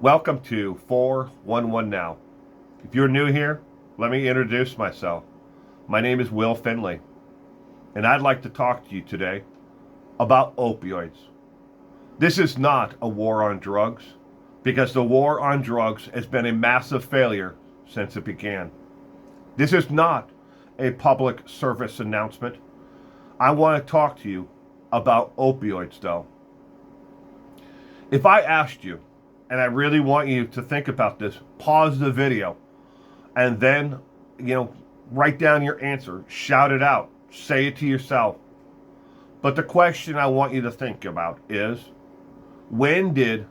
Welcome to 411 Now. If you're new here, let me introduce myself. My name is Will Finley, and I'd like to talk to you today about opioids. This is not a war on drugs, because the war on drugs has been a massive failure since it began. This is not a public service announcement. I want to talk to you about opioids, though. If I asked you, and I really want you to think about this, pause the video, and then, write down your answer, shout it out, say it to yourself. But the question I want you to think about is, when did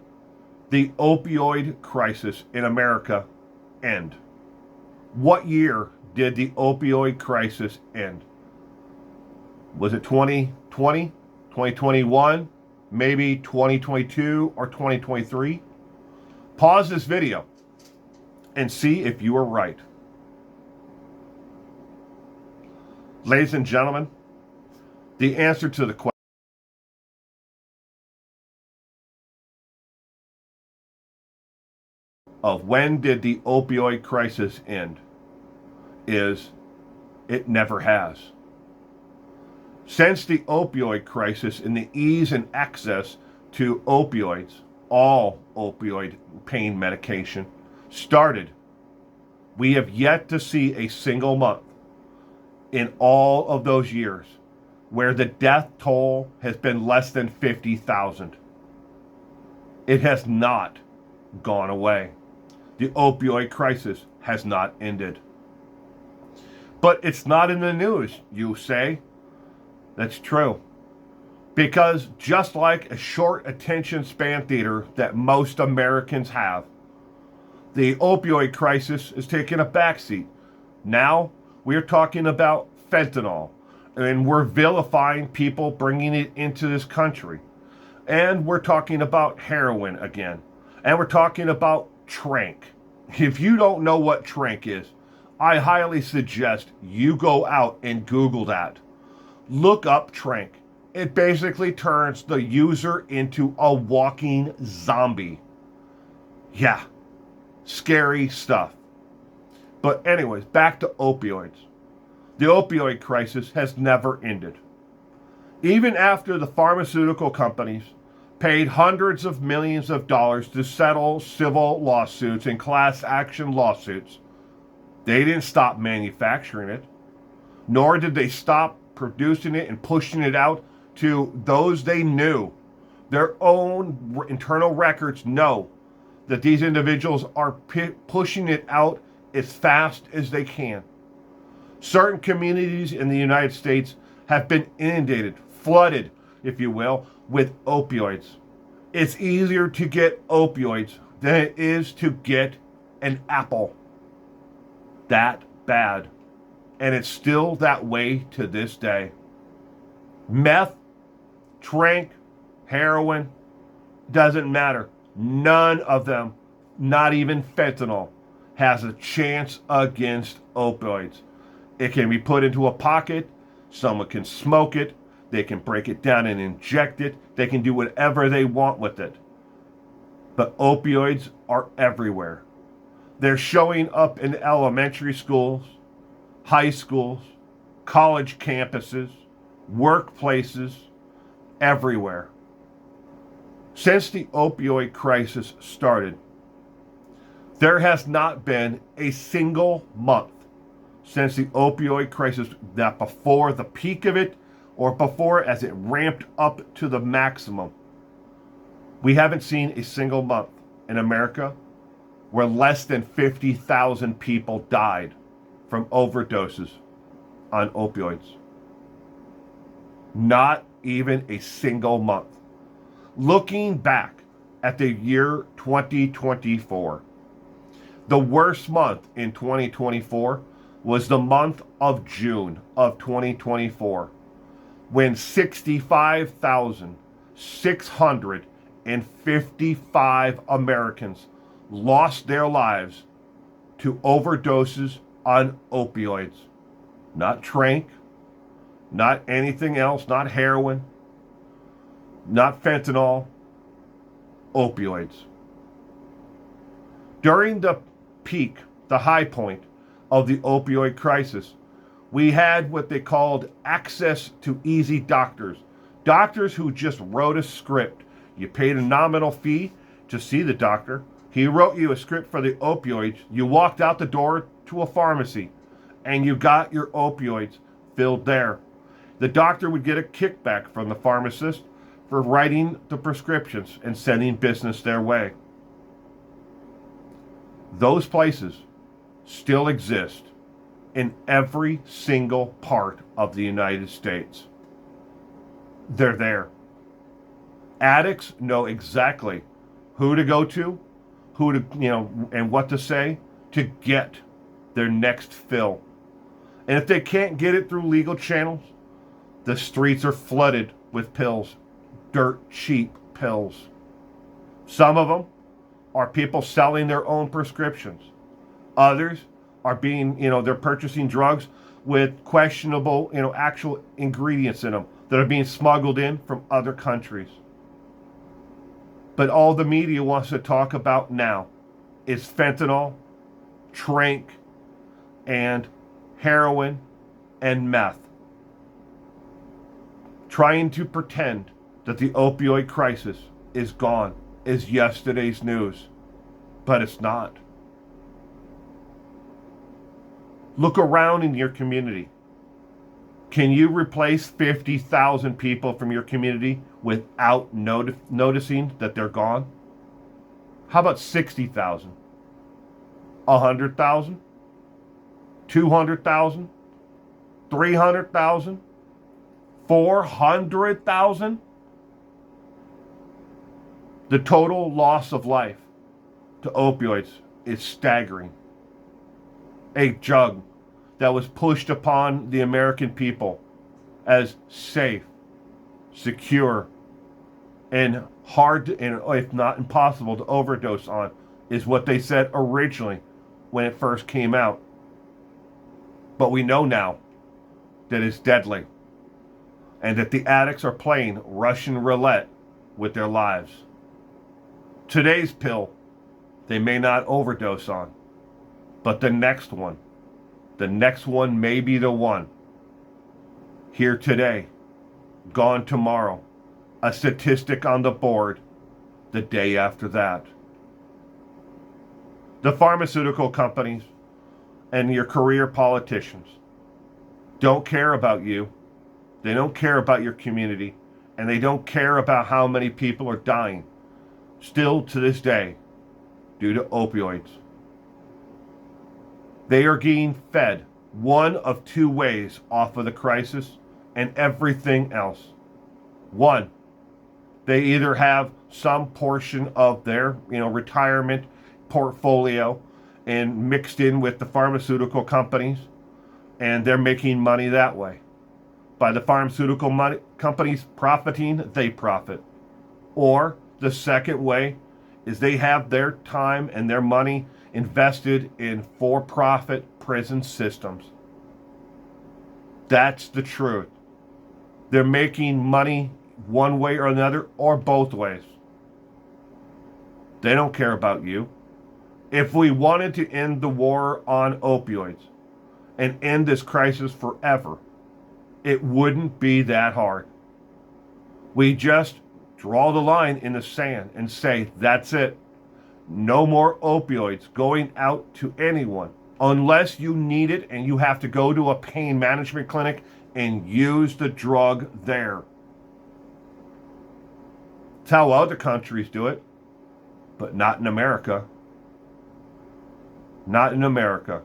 the opioid crisis in America end? What year did the opioid crisis end? Was it 2020, 2021, maybe 2022 or 2023? Pause this video and see if you are right. Ladies and gentlemen, the answer to the question of when did the opioid crisis end is it never has. Since the opioid crisis and the ease and access to opioids, all opioid pain medication, started, we have yet to see a single month in all of those years where the death toll has been less than 50,000. It has not gone away. The opioid crisis has not ended. But it's not in the news, you say. That's true. Because just like a short attention span theater that most Americans have, the opioid crisis is taking a backseat. Now we're talking about fentanyl, and we're vilifying people bringing it into this country. And we're talking about heroin again. And we're talking about trank. If you don't know what trank is, I highly suggest you go out and Google that. Look up trank. It basically turns the user into a walking zombie. Yeah, scary stuff. But anyways, back to opioids. The opioid crisis has never ended. Even after the pharmaceutical companies paid hundreds of millions of dollars to settle civil lawsuits and class action lawsuits, they didn't stop manufacturing it, nor did they stop producing it and pushing it out to those they knew. Their own internal records know that these individuals are pushing it out as fast as they can. Certain communities in the United States have been inundated, flooded, if you will, with opioids. It's easier to get opioids than it is to get an apple. That bad. And it's still that way to this day. Meth, trank, heroin, doesn't matter. None of them, not even fentanyl, has a chance against opioids. It can be put into a pocket, someone can smoke it, they can break it down and inject it, they can do whatever they want with it. But opioids are everywhere. They're showing up in elementary schools, high schools, college campuses, workplaces, everywhere. Since the opioid crisis started, there has not been a single month since the opioid crisis, that before the peak of it or before as it ramped up to the maximum, we haven't seen a single month in America where less than 50,000 people died from overdoses on opioids. Not even a single month. Looking back at the year 2024, the worst month in 2024 was the month of June of 2024, when 65,655 Americans lost their lives to overdoses on opioids. Not trank, not anything else, not heroin, not fentanyl, opioids. During the peak, the high point of the opioid crisis, we had what they called access to easy doctors. Doctors who just wrote a script. You paid a nominal fee to see the doctor. He wrote you a script for the opioids. You walked out the door to a pharmacy and you got your opioids filled there. The doctor would get a kickback from the pharmacist for writing the prescriptions and sending business their way. Those places still exist in every single part of the United States. They're there. Addicts know exactly who to go to, who to, and what to say to get their next fill. And if they can't get it through legal channels, the streets are flooded with pills, dirt cheap pills. Some of them are people selling their own prescriptions. Others are being, they're purchasing drugs with questionable, actual ingredients in them that are being smuggled in from other countries. But all the media wants to talk about now is fentanyl, tranq, and heroin and meth. Trying to pretend that the opioid crisis is gone is yesterday's news, but it's not. Look around in your community. Can you replace 50,000 people from your community without noticing that they're gone? How about 60,000? 100,000? 200,000? 300,000? 400,000? The total loss of life to opioids is staggering. A drug that was pushed upon the American people as safe, secure, and hard, if not impossible, to overdose on, is what they said originally when it first came out. But we know now that it's deadly, and that the addicts are playing Russian roulette with their lives. Today's pill, they may not overdose on, but the next one may be the one. Here today, gone tomorrow. A statistic on the board the day after that. The pharmaceutical companies and your career politicians don't care about you. They don't care about your community. And they don't care about how many people are dying, still to this day, due to opioids. They are being fed one of two ways off of the crisis and everything else. One, they either have some portion of their, retirement portfolio and mixed in with the pharmaceutical companies, and they're making money that way. By the pharmaceutical companies profiting, they profit. Or the second way is they have their time and their money invested in for-profit prison systems. That's the truth. They're making money one way or another, or both ways. They don't care about you. If we wanted to end the war on opioids and end this crisis forever, it wouldn't be that hard. We just draw the line in the sand and say, that's it. No more opioids going out to anyone unless you need it and you have to go to a pain management clinic and use the drug there. It's how other countries do it, but not in America. Not in America.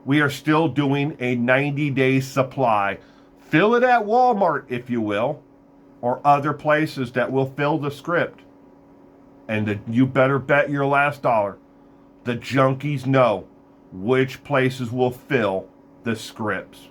We are still doing a 90-day supply. Fill it at Walmart, if you will, or other places that will fill the script. And you better bet your last dollar. The junkies know which places will fill the scripts.